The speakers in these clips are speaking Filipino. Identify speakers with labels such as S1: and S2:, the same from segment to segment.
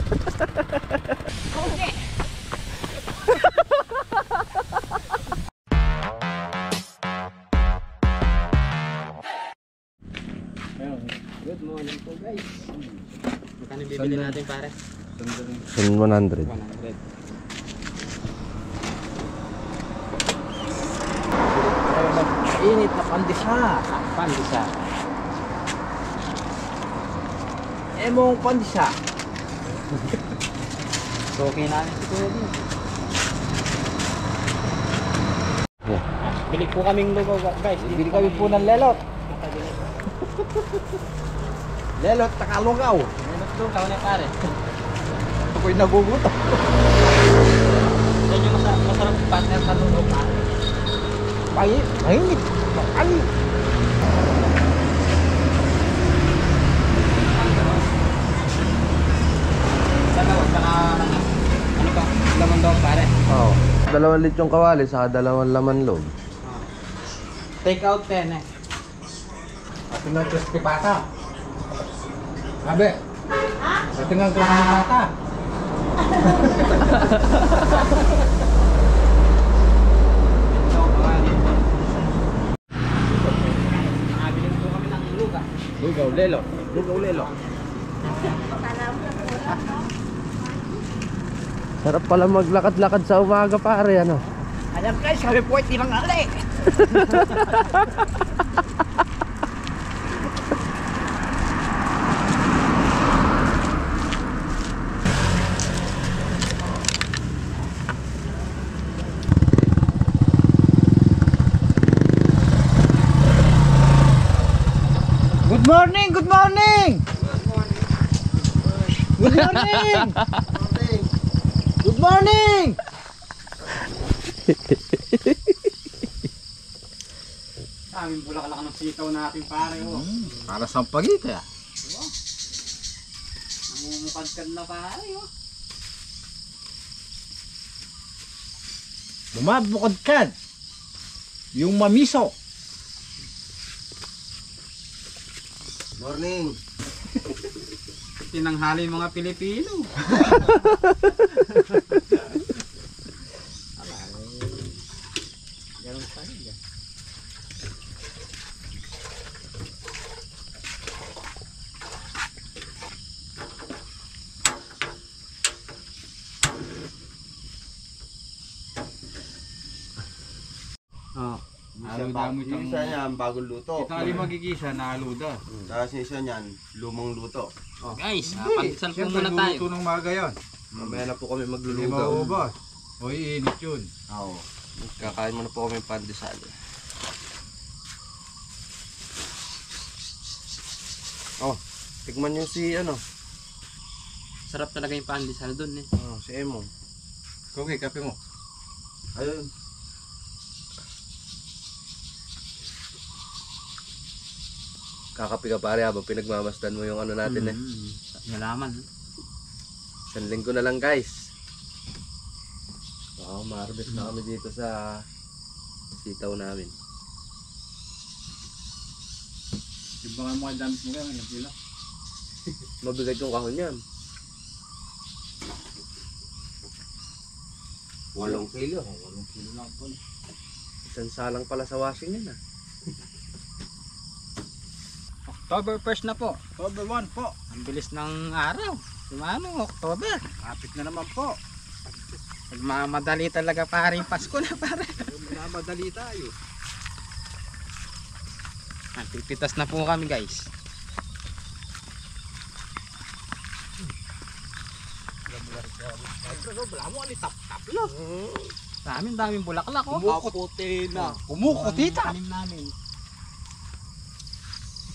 S1: Okay.
S2: Good morning po guys. Magkano bibili natin pare?
S3: 100.
S2: 100.
S1: Init na pandisa.
S2: Pandisa.
S1: Emong pandisa.
S2: So okay namin si Kuya din. Bili po kaming lugaw guys.
S1: Bili kami po ng lelot. Lelot takalugaw.
S2: Lelot lugaw na pare.
S1: Ako'y nagugutom.
S2: Yan yung masarap partner sa lugaw pare.
S1: Mainit. Mainit.
S2: Ano ba? Laman daw pare.
S3: Oo. 2 lechong kawali saka 2 laman loob.
S2: Take out 10 eh.
S1: Ito nga crispy pata. Abe. Ito nga crispy pata.
S2: Nabilin po kami ng lugaw.
S1: Lugaw lelo. Lugaw lelo.
S3: Sarap pala maglakad-lakad sa umaga pare, ano?
S1: Alam kayo, sabi po ay tinangali. Good morning! Good morning! Good morning! Good morning!
S2: Aming bulaklak ng sitaw natin pare oh.
S1: Para sa pagita.
S2: Namumukadkad na pare oh.
S1: Bumabukod ka. Yung mamiso.
S3: Morning.
S2: Tinanghali yung mga Pilipino. Ganun tayo dyan. Aluda mo
S3: Yung isa niyan, bagong luto.
S2: Ito ali magigisa na aluda.
S3: Tapos yung isa niyan, lumang luto.
S2: Oh. Guys, pandesal po muna tayo.
S1: Luto ng maga yan.
S3: Mamaya na po kami
S1: Hindi
S3: maglulugaw.
S1: maubos. O iinit yun.
S3: Oo. Kakain muna po kami pandesal. Oh, tikman niyo si ano?
S2: Sarap talaga yung pandesal dun eh.
S3: Oh, si Emo.
S1: Okay, kape mo.
S3: Ayun. Kakapi ka pare habang pinagmamasdan mo yung ano natin eh.
S2: Nalaman.
S3: 1 linggo na lang guys. Wow, ma-harvest na kami dito sa sitaw namin.
S1: Ibangan mo ang damit mo kaya, ilang kilo?
S3: Mabigat yung kahon yan. 8 kilo.
S1: 8 kilo lang po.
S3: Isang salang pala sa washing yan ah.
S2: October 1st na po.
S1: October 1 po.
S2: Ang bilis ng araw. Ano, October.
S1: Kapit na naman po.
S2: Magmamadali talaga pare yung Pasko na pare.
S1: Namadali tayo.
S2: Pipitas na po kami guys.
S1: Wala mo, tap-tap lang.
S2: Daming bulaklak oh.
S1: Kumukuti na. Kumukuti ta.
S2: Tanim namin.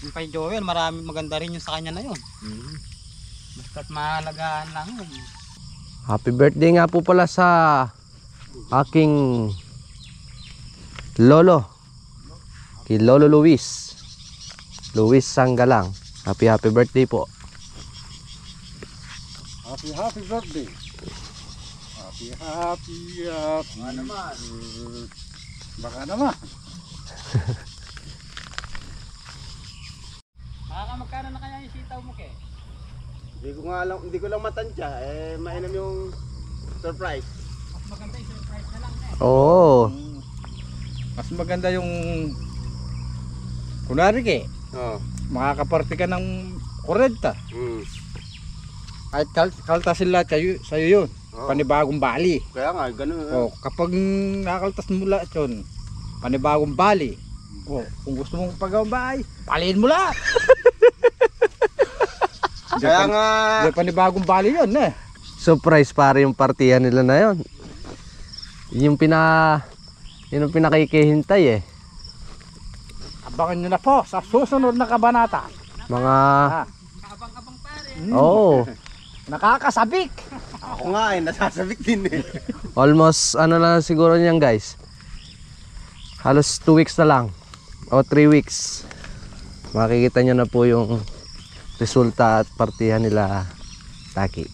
S2: Yung kay Joel, marami maganda rin yung sa kanya na yun. Basta't mahalagaan lang yun.
S3: Happy birthday nga po pala sa aking lolo. Kay Lolo Luis. Luis Sanggalang. Happy birthday po.
S1: Happy birthday. Happy. Baka naman. Baka naman.
S2: Magkano na kaya yung sitaw mo ke?
S4: Hindi ko lang matansya. Mainam yung surprise.
S2: Maganda yung surprise na lang
S3: Oo.
S1: Mas maganda yung kunwari
S4: Oo.
S1: makakaparte ka ng 40. Kahit kaltasin lahat sa'yo yun.
S4: Oo.
S1: Panibagong bali.
S4: Kaya nga, ganun.
S1: O, kapag nakakaltas mo lahat yun, panibagong bali. O, kung gusto mong pagawang bahay, paliin mo lahat.
S4: Kaya nga,
S1: Hindi panibagong bali yun eh.
S3: Surprise pare yung partihan nila na yon. Yung yung pinakikihintay eh.
S1: Abangan nyo na po sa susunod na kabanata.
S3: Mga
S2: Abang-abang pare.
S3: oh,
S1: Nakakasabik.
S4: ako nga nasasabik din eh.
S3: almost ano na siguro niyan guys. Halos 2 weeks na lang o 3 weeks. Makikita nyo na po yung resulta at partihan nila Taki.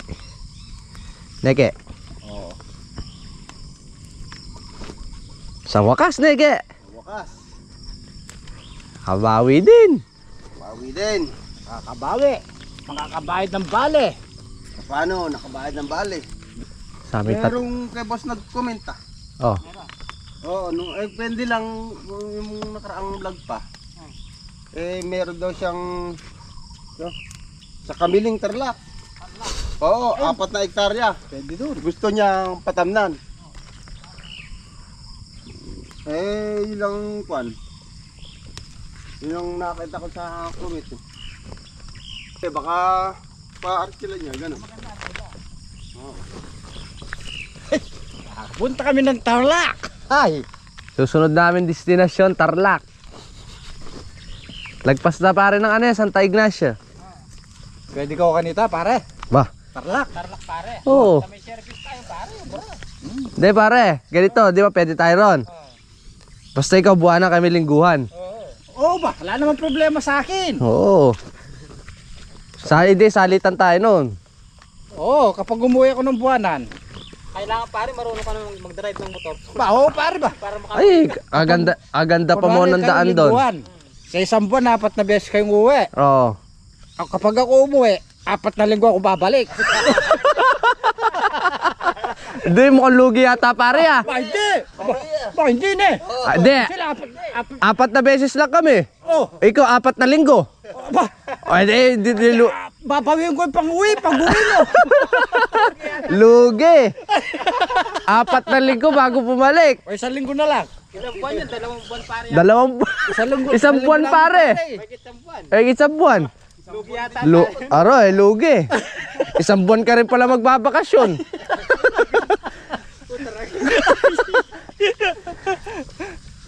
S3: Neke.
S1: Oo.
S3: Sa wakas, Neke.
S4: Wakas,
S3: Kabawi din.
S4: bawi din.
S1: Kakabawi. Makakabayad ng bali.
S4: Paano? Nakabayad ng bali.
S3: Sa amin tat.
S4: Merong kay boss nag-comment ah.
S3: Oh,
S4: Oo, pwede lang yung nakaraang vlog pa. Meron daw siyang sa Kamiling Tarlac. Oo, 4 na hektarya.
S1: Pwede doon.
S4: Gusto niya patamnan. Yun lang kwan. Yun ang nakita ko sa comment. Baka pa-arkila niya, gano'n.
S1: Punta kami ng Tarlac. Ay.
S3: susunod namin destinasyon Tarlac. Lagpas na pare ng ano yan, Santa Ignacio.
S1: Pwede ka kanita pare.
S3: Bah.
S1: Tarlac.
S2: Tarlac pare.
S3: Oo.
S2: May service tayo pare. Bro.
S3: Hindi pare, ganito, di ba pwede tayo ron? Basta ikaw buwan na kami lingguhan.
S1: Oo ba? Wala naman problema sa akin.
S3: Oo. Salitan tayo nun.
S1: Oo, kapag umuwi ako ng buwanan.
S2: Kailangan pare marunong ka naman mag-drive ng motor.
S1: Ba, oo pare ba?
S2: Para maka
S3: Ay, aganda pa mo ng daan doon.
S1: Sa isang buwan, 4 na beses kayong uwi.
S3: Oo.
S1: Kapag ako umuwi, 4 na linggo ako babalik.
S3: Hindi, mukhang lugi yata pare ah.
S1: Ba, hindi! Ba, hindi na eh.
S3: Hindi,
S1: Sila,
S3: 4 na beses lang kami.
S1: oh,
S3: Ikaw, 4 na linggo.
S1: ba,
S3: Ay,
S1: babawiin ko yung pang-uwi mo.
S3: lugi. 4 na linggo bago bumalik.
S1: O, 1 linggo na lang.
S2: ilang buwan yan, 2 buwan pare.
S3: Isang buwan pare.
S2: May isang buwan.
S3: Ay, isang buwan.
S2: Lugi yata.
S3: Lugi. Isang buwan ka rin pala magbabakasyon.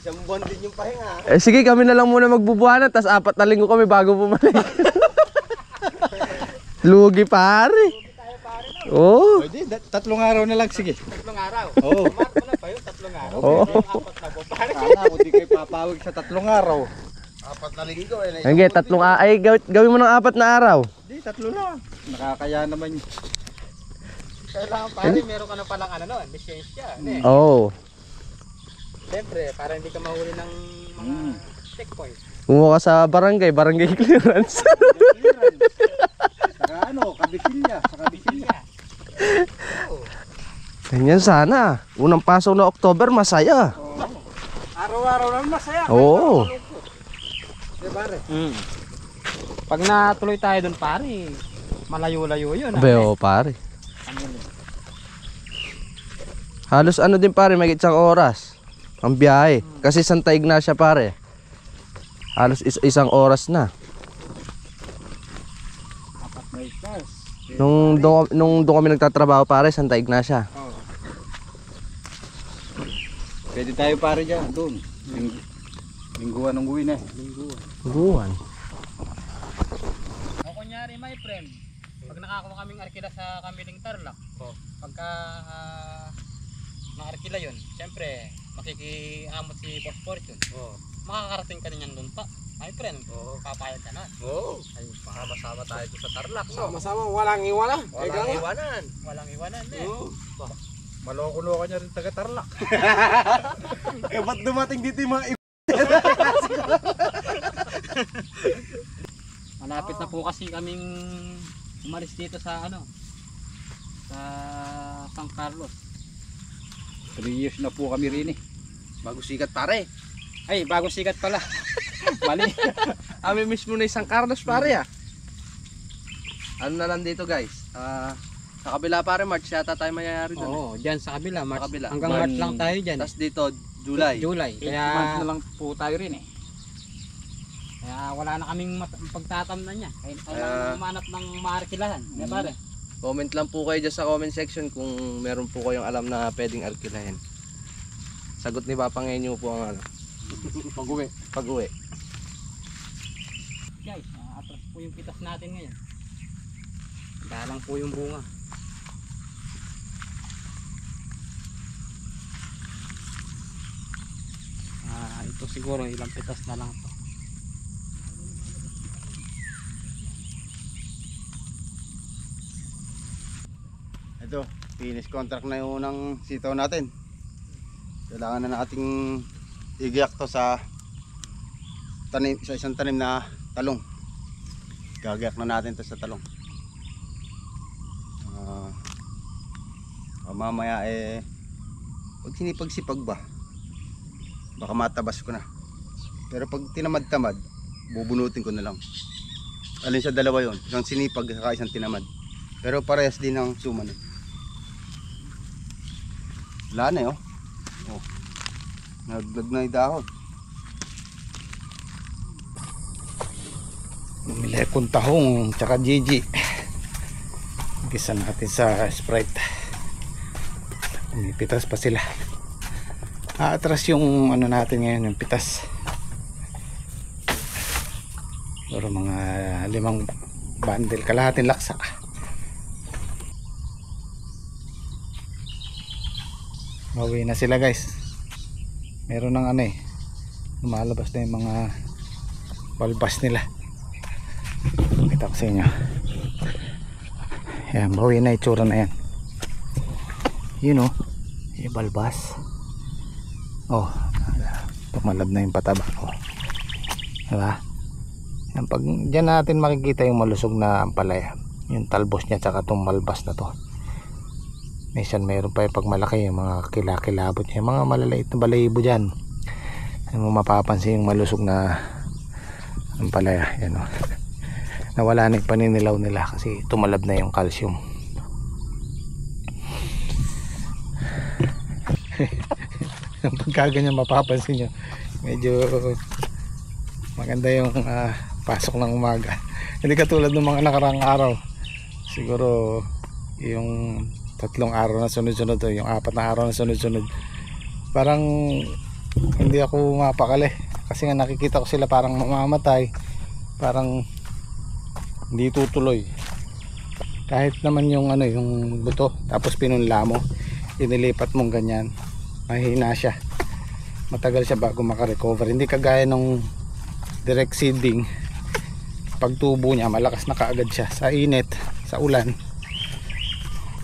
S4: Isang buwan din yung pahinga.
S3: Sige, kami na lang muna magbubuhanan, tas 4 na linggo kami bago bumalik. Lugi pare. Oo.
S1: Pwede, 3 araw na lang, sige.
S2: 3 araw.
S1: Oo.
S2: Wala pa yun, 3 araw.
S3: Oo.
S2: Yung 4 na buwan pare.
S1: Sana, kung di kayo papawag sa 3 araw.
S4: 4 na linggo eh.
S3: Sige, ay gawin mo ng 4 na araw.
S1: Hindi, 3 lang. Nakakaya naman yun.
S2: Kailangan pare, meron ka na palang ano nun, lisensya.
S3: Oo.
S2: Siyempre, para hindi ka mahuli ng mga checkpoint.
S3: Kumuha ka sa barangay clearance.
S1: Saka ano, kabisilya. Sa kabisilya.
S3: Ganyan sana. Unang pasok na October, masaya.
S1: Araw-araw lang masaya.
S3: Oo.
S1: Di pare?
S2: Pag natuloy tayo doon pare, malayo-layo yun.
S3: Beo, pare. Halos ano din pare, may isang oras ang biyahe. Kasi Santa Ignacia pare. Halos isang oras na. Nung doon kami nagtatrabaho pare, Santa Ignacia.
S1: Pwede tayo pare dyan, doon. Lingguan ng uwi na eh.
S3: Guwan.
S2: O kunyari my friend, pag nakakuha kaming arkila sa Kamiling Tarlac, pagka na-arkila yun, siyempre makikiamot si Boss Fortune. Makakarating ka niyan doon pa. My friend, papayag ka na. Ay, makakasama tayo doon sa Tarlac.
S4: Sama-sama, walang iwanan.
S2: Walang iwanan eh.
S1: Maloko-loko niya rin taga Tarlac.
S4: Ba't dumating dito yung mga
S2: Malapit na po kasi kaming umalis dito sa ano, sa San Carlos.
S1: 3 years na po kami rin eh.
S3: Bago sikat pare.
S2: Ay, bagong sikat pala. Mali.
S3: Amin mismo na isang Carlos pare ah. Ano na lang dito guys. Sa kabila pare March yata tayo mayayari doon.
S2: Oo, diyan sa kabila, March.
S3: Sa kabila.
S2: Hanggang March lang tayo diyan.
S3: Tapos dito July.
S2: July.
S1: 8
S2: Kaya
S1: months na lang po tayo rin eh.
S2: kaya wala na kaming pagtatamnan niya. Kailangan umanap ng maarkilahan. Kaya pare.
S3: Comment lang po kayo dyan sa comment section kung meron po kayong alam na pwedeng arkilahin. Sagot ni Papa Ngenyo po ang ano.
S1: Pag-uwi.
S3: Pag-uwi.
S2: Guys, atras po yung pitas natin ngayon. Dalang po yung bunga. Ito siguro ilang pitas na lang to.
S4: Ito, finish contract na yung unang sitaw natin. Kailangan na nating igiyak to sa tanim, sa isang tanim na talong. Gagayak na natin to sa talong. Mamaya pag sinipag-sipag ba, baka matabas ko na. Pero pag tinamad-tamad, bubunutin ko na lang. Alin sa dalawa yon, isang sinipag at isang tinamad. Pero parehas din ang suman. Wala na oh. Naglag na yung dahon. Bumili akong tahong tsaka Gigi. Gisa natin sa Sprite. May pitas pa sila. Atras yung ano natin ngayon, yung pitas. Pero mga 5 bundle, kalahating laksa. Bawi na sila guys. Meron ng ano lumalabas na yung mga balbas nila. Kita ko sa inyo. Yan, bawi na itsura na yan. Yun o, yung balbas. Oh, tumalab na yung pataba. Oh, diba? Yan, pag dyan natin makikita yung malusog na ampalaya, yung talbos niya tsaka itong balbas na to. Minsan mayroon pa yung pag malaki yung mga kilabot niya, yung mga malaliit na balahibo dyan. Yung mapapansin yung malusog na ampalaya. Yan o, nawala na yung paninilaw nila kasi tumalab na yung calcium. Pagka ganyan mapapansin nyo, medyo maganda yung pasok ng umaga. Hindi katulad ng mga nakarang araw. Siguro yung 3 araw na sunod-sunod, yung 4 na araw na sunod-sunod, parang hindi ako mapakali kasi nga nakikita ko sila parang mamamatay, parang hindi tutuloy. Kahit naman yung ano, yung buto tapos pinunla mo, inilipat mong ganyan, mahina siya, matagal siya bago makarecover. Hindi kagaya nung direct seeding, pagtubo niya malakas na kaagad siya sa init, sa ulan.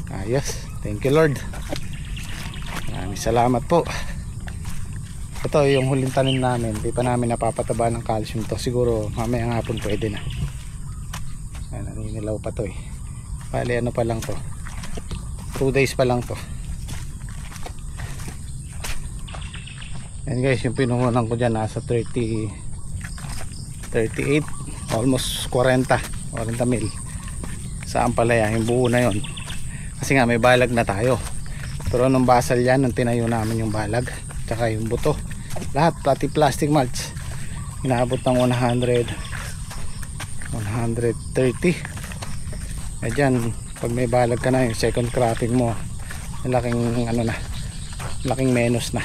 S4: Ayos, thank you Lord, maraming salamat po. Ito yung huling tanim namin, di pa namin napapataba ng calcium to. Siguro mamayang hapon pwede na. Naninilaw pa to bali ano pa lang to, 2 days pa lang to. And guys, yung pinuhunan ko dyan nasa 38, almost 40 mil sa ampalaya, yung buo na yon. Kasi nga may balag na tayo, pero nung basal yan, nung tinayo namin yung balag tsaka yung buto, lahat pati plastic mulch, inaabot ng 130. Dyan, pag may balag ka na, yung second cropping mo, laking ano na, laking menos na.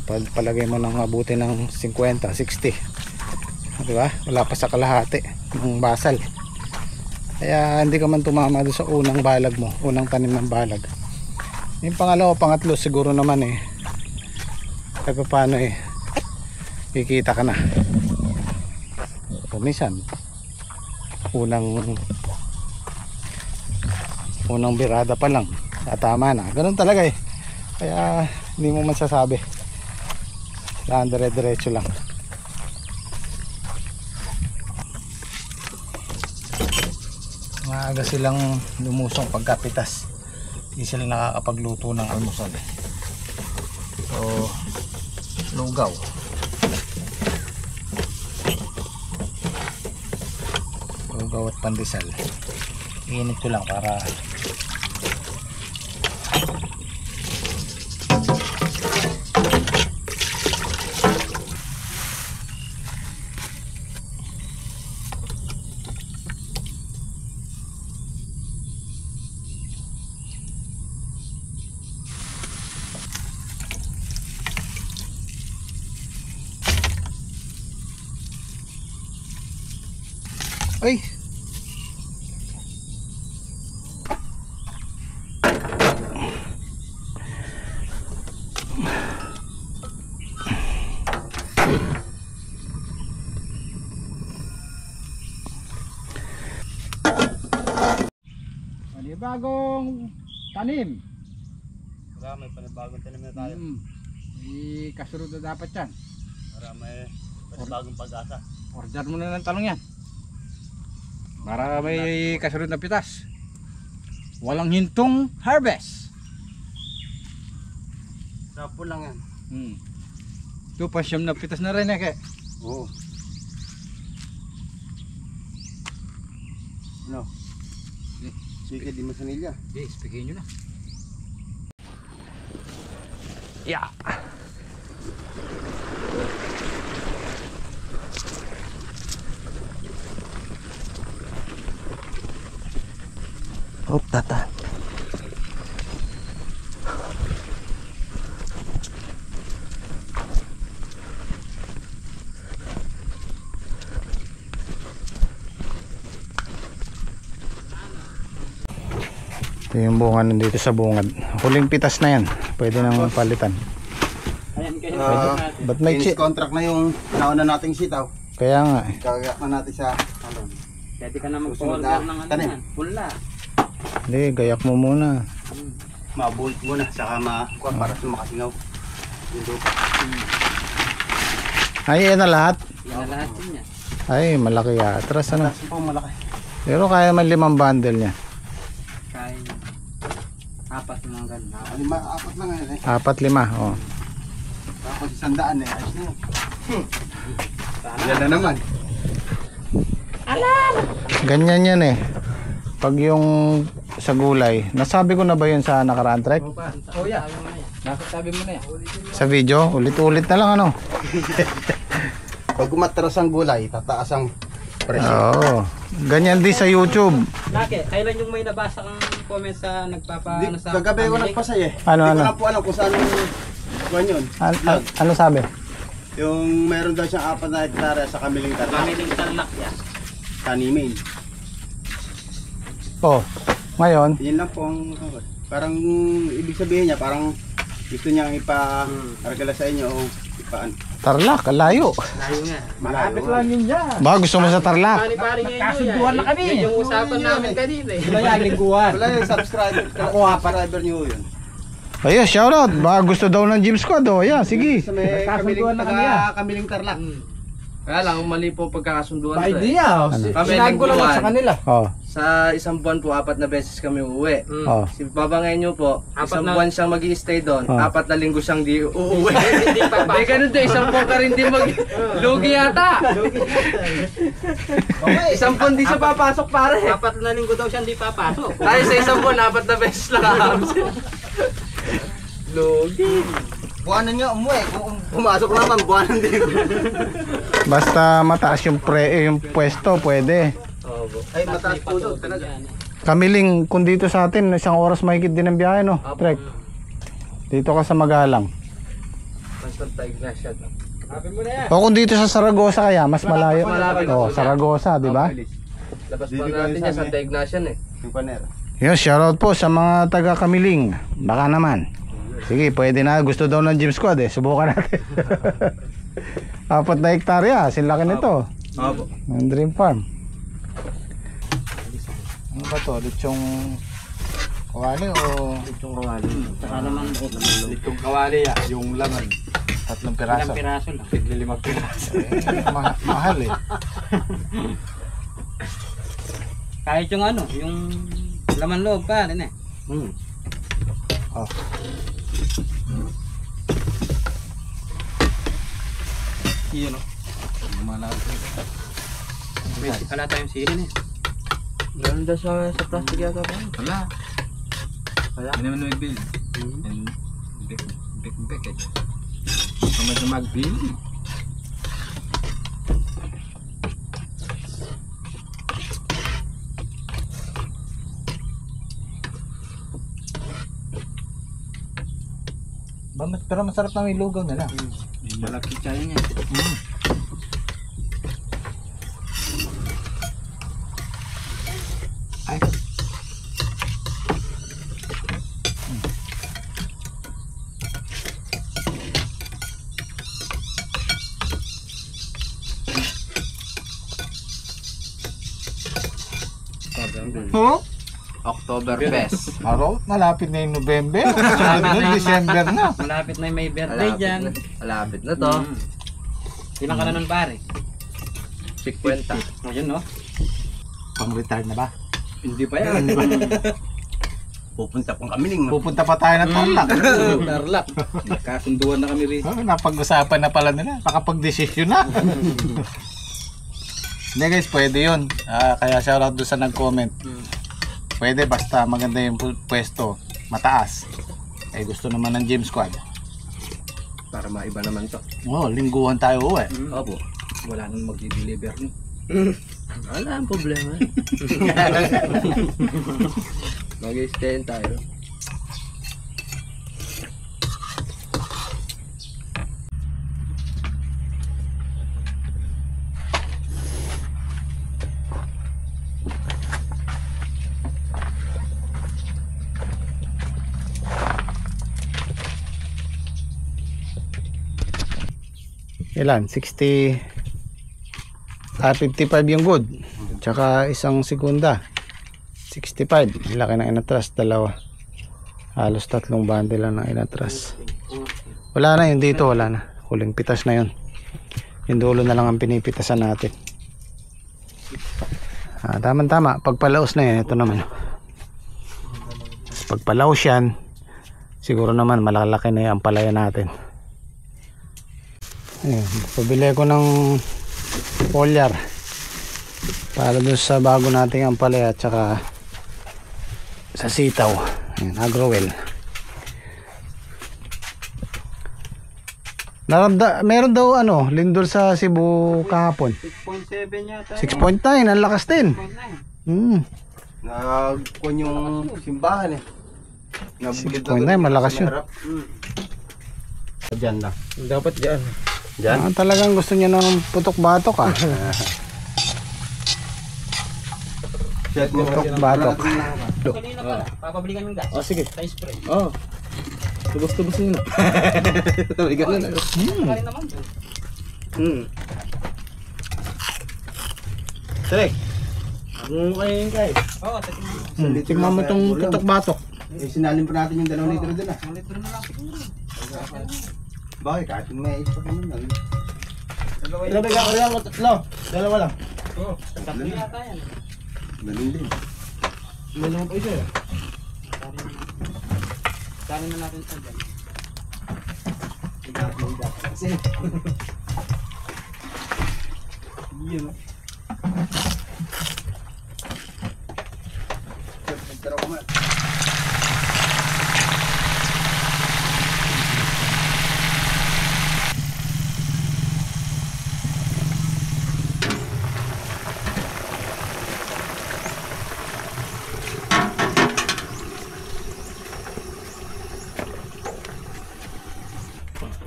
S4: Palagay mo ng mabuti ng 50, 60, diba? Wala pa sa kalahati ng basal. Kaya hindi ka man tumama doon sa unang balag mo, unang tanim ng balag. Yung pangalawa, pangatlo siguro naman kahit paano kikita ka na. Minsan unang birada pa lang tama na, ganun talaga kaya hindi mo masasabi. Dire-diretso lang. Maaga silang lumusong pagkapitas. Hindi sila nakakapagluto ng almusal. So, lugaw. Lugaw at pandesal. Iinit ko lang para ay.
S1: Panibagong tanim.
S2: Wala, may panibagong tanim na tayo.
S1: Kasunod na dapat yan.
S2: Para may panibagong pag-asa.
S1: Order mo na ng talong yan. Para may kasunod na pitas. Walang hintong harvest.
S2: Sapo lang yan.
S1: Ito pasyam na pitas na rin eh.
S2: Oo. Ano? Sige, di masanilya.
S1: Okay, speaking nyo na.
S3: Yeah. Oh, tata.
S4: ito yung bunga nandito sa bungad. Huling pitas na yan. Pwede nang palitan.
S2: Ayan kayo.
S4: Ba't may
S2: Finish contract na yung nauna nating sitaw.
S4: Kaya nga eh.
S2: Kagaya na natin sa talon.
S5: Pwede ka na
S2: Susunod
S5: mag-order
S2: na
S5: ng ano
S2: tanim.
S5: yan. Pula.
S4: Hindi, gayak mo muna.
S2: Mabulit muna, saka makuha para sa makasingaw. Yung lupa.
S4: Ay, yan na lahat.
S5: Yan na lahat yun yan.
S4: Ay, malaki atras ano.
S2: Tapos po malaki.
S4: Pero kaya man 5 bundle niya.
S5: Kaya apat mga ganun.
S2: Apat na ngayon eh.
S4: 4-5, oh.
S2: Tapos 100 eh. Ayos na yun. Yan na naman.
S4: Ganyan yan eh. Pag yung sa gulay, nasabi ko na ba yun sa nakaraan trek?
S1: Oh yeah. Nasasabi mo na yan.
S4: Sa video, ulit-ulit na lang ano.
S2: Pag umatras ang gulay, tataas ang presyo.
S4: Oo. Ganyan din sa YouTube.
S5: Bakit? Kailan yung may nabasa kang comment sa nagpapa... sa
S2: Kagabi ko
S5: family?
S2: nagpasay eh.
S4: Ano,
S2: Hindi
S4: ano?
S2: ko na po alam kung saan yung kuwan yun.
S4: Ano sabi?
S2: Yung meron daw siyang 4 na hektarya sa Kamiling Tarlac.
S5: Kamiling talak yan.
S2: Tanimin.
S4: Oh, ngayon,
S2: Yun lang po ang parang ibig sabihin niya parang gusto niyang ipa-argala sa inyo o ipaan.
S4: Tarlac, layo.
S5: Layo nga.
S1: Malapit lang yun dyan.
S4: Ba, gusto mo sa Tarlac?
S5: Pari-pari ngayon
S1: Kasunduan na kami.
S5: Yan yung usapan namin kanina eh.
S1: Wala yan, lingguhan.
S2: Wala yung subscriber.
S1: Ako,
S2: subscriber niyo yun.
S4: Ayun, shoutout. Baka gusto daw ng Gym Squad. Oh, yeah, sige.
S2: Sa may
S1: Kasunduan na kami, ah.
S2: Kamiling Tarlac.
S3: Kaya lang, mali po pagkakasunduan
S1: Ba
S3: to eh.
S1: idea. Sinabi ko lang sa kanila.
S4: Oh,
S3: Sa isang buwan po, 4 na beses kami uuwi.
S4: oh.
S3: Si Babangay nyo po,
S5: Apat
S3: isang
S5: na-
S3: buwan siyang mag-i-stay doon,
S4: Ah.
S3: 4 na linggo siyang di uuwi.
S5: Hindi pa
S3: Hindi ganun din, isang buwan ka rin di lugi yata. Isang buwan di siya papasok pare.
S5: 4 na linggo daw siya hindi papasok.
S3: Tayo sa isang buwan, 4 na beses lang absent. Lugi.
S2: Buwanan nga umuwi. Kung pumasok naman, buwanan din.
S4: Basta mataas yung yung pwesto, pwede.
S2: Ay, mataas po doon talaga.
S4: Kamiling, kung dito sa atin, 1 oras mahigit din ang biyahe, no? Trek. Dito ka sa Magalang.
S3: Constant Ignacia.
S1: Sabi mo na yan.
S4: O kung dito sa Saragosa kaya, mas malayo.
S3: malapit.
S4: Oh, Saragosa, di ba?
S3: Labas
S2: Dito
S3: pa
S2: kayo
S3: natin
S2: sa
S3: yan, Santa Ignacia eh.
S2: Yung panera.
S4: Yun, shoutout po sa mga taga Kamiling. Baka naman. Sige, pwede na. Gusto daw ng Gym Squad eh. Subukan natin. 4 na hektarya. Sinlaki nito.
S3: Opo.
S4: Ang Dream Farm. Ano ba to? Litsong kawali o
S3: Itong kawali.
S5: Saka naman
S1: Itong kawali ya, yung laman.
S4: 3
S5: ilang
S4: piraso?
S5: piraso lang.
S1: Tigli 5 piraso.
S4: Mahal eh.
S5: Kahit yung ano, yung laman loob pa rin eh.
S3: Hmm.
S1: Iyan o. Malapit.
S5: Wala tayong silin eh.
S3: Meron daw sa plastic yata ba?
S1: Wala.
S3: Wala.
S1: Hindi naman may bill. And big eh. Kung medyo mag-bill.
S4: Pero masarap na may lugaw nila.
S1: Malaki tayo niya.
S4: Ay. Oh,
S3: Oktoberfest.
S4: araw, malapit na yung November. Sabi nun, December na.
S5: Malapit na yung may birthday dyan.
S3: Malapit na to.
S5: Ilang ka na nun pare?
S3: 50.
S5: O yun no?
S4: Pang-retire na ba?
S5: Hindi pa yan.
S3: Pupunta pang kami ning.
S4: Pupunta pa tayo ng Tarlac.
S5: Tarlac. Kasunduan na kami rin.
S4: Napag-usapan na pala nila. Nakapag-desisyon na. Hindi guys, pwede yun. Kaya shoutout doon sa nag-comment. Pwede basta maganda yung pwesto. Mataas. Eh gusto naman ng Gym Squad.
S3: Para maiba naman to.
S4: Oh, lingguhan tayo uwi.
S3: Opo.
S5: Wala nang mag-deliver no.
S3: Wala ang problema. Mag-stay tayo.
S4: Ilan? 55 yung good. Tsaka isang segunda. 65. Laki ng inatras. Dalawa. Halos 3 bundle lang ng inatras. Wala na yun dito. Wala na. Huling pitas na yun. Yung dulo na lang ang pinipitasan natin. Tama-tama. Pagpalaos na yan. Ito naman. Pagpalaos yan, siguro naman malalaki na yung palaya natin. Ayan, pabili ko ng foliar para doon sa bago nating ampalaya at saka sa sitaw. Ayan, agrowell. Meron daw ano, lindol sa Cebu kahapon.
S5: 6.7 yata.
S4: 6.9, ang lakas din.
S5: 6.9.
S3: Nagkon yung simbahan eh.
S4: 6.9, malakas yun.
S3: Diyan lang. Dapat diyan. Diyan?
S4: Talagang gusto niya ng putok-batok Putok-batok.
S5: Kanina pa. Papabili ka ng gas.
S3: Oh, sige.
S5: Sa spray.
S3: Oh. Tubos-tubos yun. May ganun na.
S5: Kaya naman.
S3: Trek. Ano kayo yung guys?
S5: Oo, tingnan mo.
S4: Tingnan mo itong putok-batok.
S3: Sinalin pa natin yung 2 litro doon ah.
S5: 1 litro na lang siguro.
S3: Bakit? Kahit yung may isa pa naman.
S5: Dalawa
S3: Ilan ba ka lang? 3? Dalawa lang.
S5: Oo, tatlo yata yan.
S3: Dalin din. Ilan lang po isa eh.
S5: Dali na natin sa dyan.
S3: Kasi. Yun. Nagtaro ko man.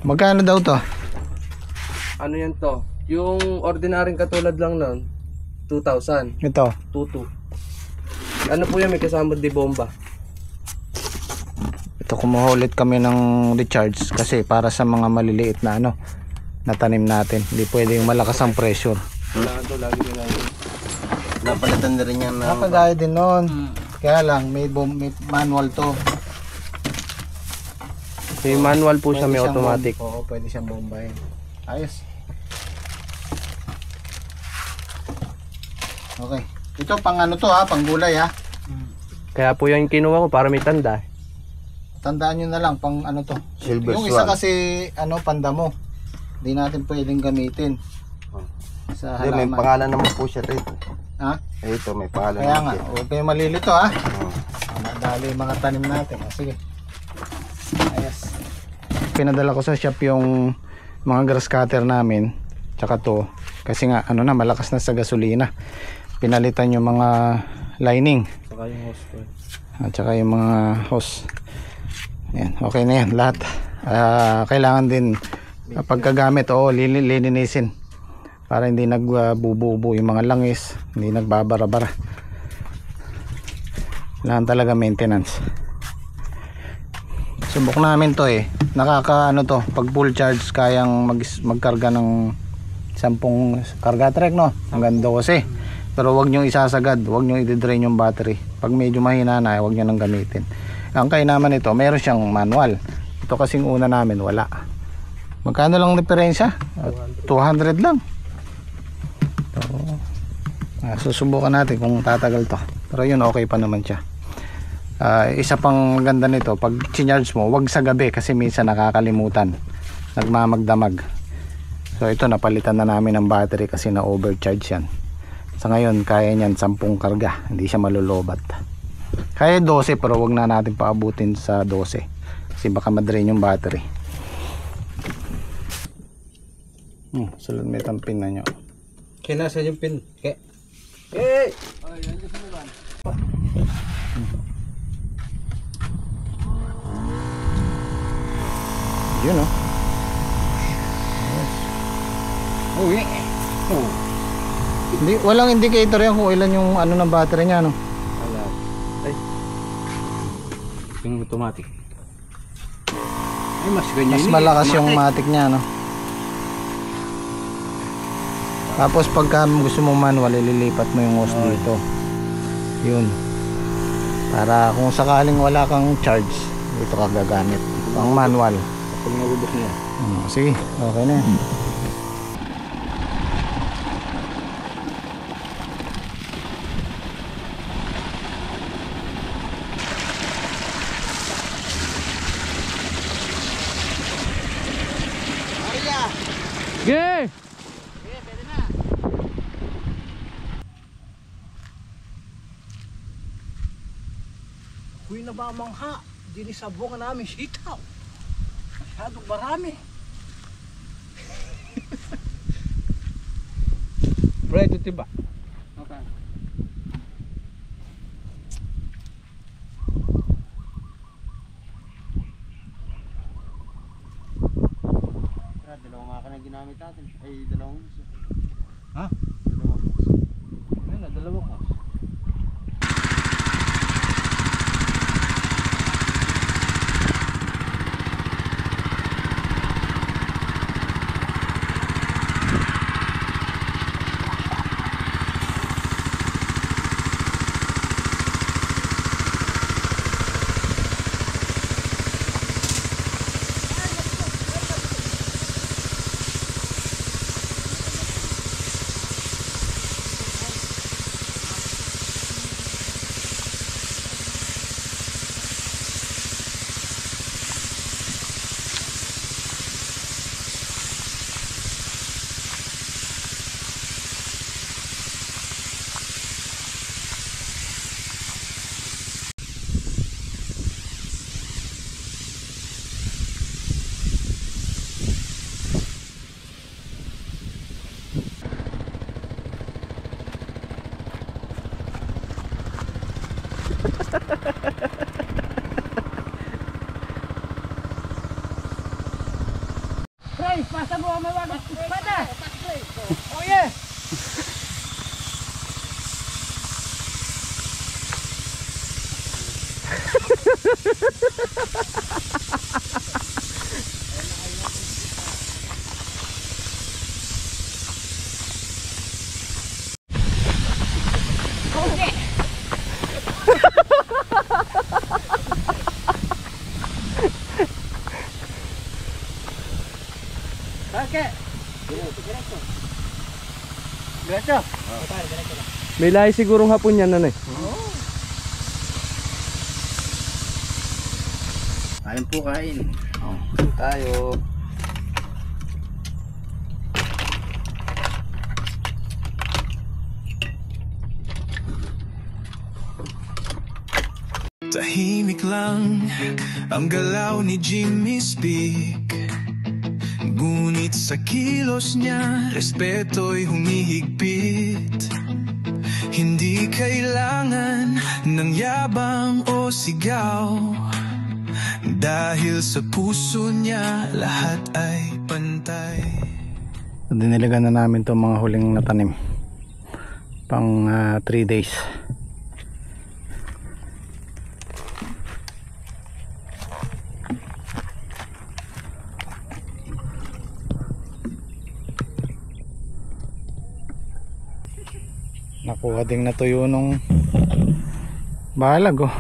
S4: Magkano daw to?
S3: Ano yan to? Yung ordinaryong katulad lang nun, 2,000.
S4: Ito.
S3: 2,2. Ano po yan? May kasama di bomba.
S4: Ito kumuha ulit kami ng recharge kasi para sa mga maliliit na ano na tanim natin. Hindi pwede yung malakas ang pressure.
S3: Wala to, lagi na lang. Napalitan na rin yan na.
S4: Nakagaya din noon. Kaya lang may manual to.
S3: May manual po siya,
S4: Pwede
S3: may
S4: siyang
S3: automatic.
S4: Oo, pwede siyang bombahin. Ayos. Okay. Ito pang ano to ha, pang gulay ha.
S3: Kaya po yung kinuha ko para may tanda.
S4: Tandaan nyo na lang pang ano to.
S3: Silver
S4: Yung isa
S3: swan.
S4: kasi ano pandamo. Hindi natin pwedeng gamitin. Sa
S3: Hindi, may
S4: halaman.
S3: pangalan naman po siya rito.
S4: Ha?
S3: Ito, may pangalan
S4: Kaya
S3: naman
S4: nga,
S3: siya.
S4: huwag kayong malilito ha.
S3: Oh.
S4: Madali yung mga tanim natin. Sige. Ayos. Pinadala ko sa shop yung mga grass cutter namin. Tsaka to. Kasi nga ano na, malakas na sa gasolina. Pinalitan yung mga lining.
S1: Saka yung hose ko.
S4: At saka yung mga hose. Ayan, okay na yan lahat. Kailangan din pagkagamit, lilinisin para hindi nagbububo yung mga langis, hindi nagbabara-bara. Kailangan talaga maintenance. Subok namin to nakaka ano to, pag full charge kayang magkarga ng 10 karga trek no, hanggang 12. Pero wag nyo isasagad, wag nyo i-drain yung battery. Pag medyo mahina na, wag nyo nang gamitin. Ang kainaman nito, meron siyang manual. Ito kasing una namin, wala. Magkano lang diferensya? 200 lang. So, susubukan natin kung tatagal to. Pero yun, okay pa naman siya. Isa pang ganda nito, pag charge mo, wag sa gabi kasi minsan nakakalimutan. Nagmamagdamag. So ito, napalitan na namin ng battery kasi na overcharge yan. Sa ngayon, kaya niyan 10 karga. Hindi siya malulobat. Kaya 12 pero wag na natin paabutin sa 12. Kasi baka madrain yung battery. Sulod may tampin na nyo.
S1: Kinasa yung pin. Okay.
S4: Yun o.
S1: Oh, yeah. Oh.
S4: Hindi, walang indicator yan kung ilan yung ano ng battery niya, no?
S1: Wala. Ay. Yung automatic. Ay, mas ganyan.
S4: Mas malakas yung matic niya, no? Tapos pagka gusto mo manual, ililipat mo yung hose dito. Yun. Para kung sakaling wala kang charge, dito ka gagamit. Ang manual.
S1: Pag nabubok niya.
S4: Sige, okay na yan.
S1: Okay.
S4: Kuy na ba mangha? Dinisabong namin sitaw. Masyadong marami.
S1: Pre, ito tiba.
S5: Okay.
S3: Dalawang nga ka na ginamit natin. Ay, dalawang gusto.
S1: Ha?
S3: Dalawang gusto.
S1: Ayun na, dalawa ko.
S3: May lahi sigurong hapon yan, nanay.
S1: Kain po, kain.
S3: Tayo.
S6: Tahimik lang ang galaw ni Jimmy Speak, ngunit sa kilos niya respeto'y humihigpit. Hindi kailangan ng yabang o sigaw, dahil sa puso niya lahat ay pantay.
S4: Dinilagan na namin itong mga huling natanim pang 3 days. Nakuha ding natuyo nung balag, oh.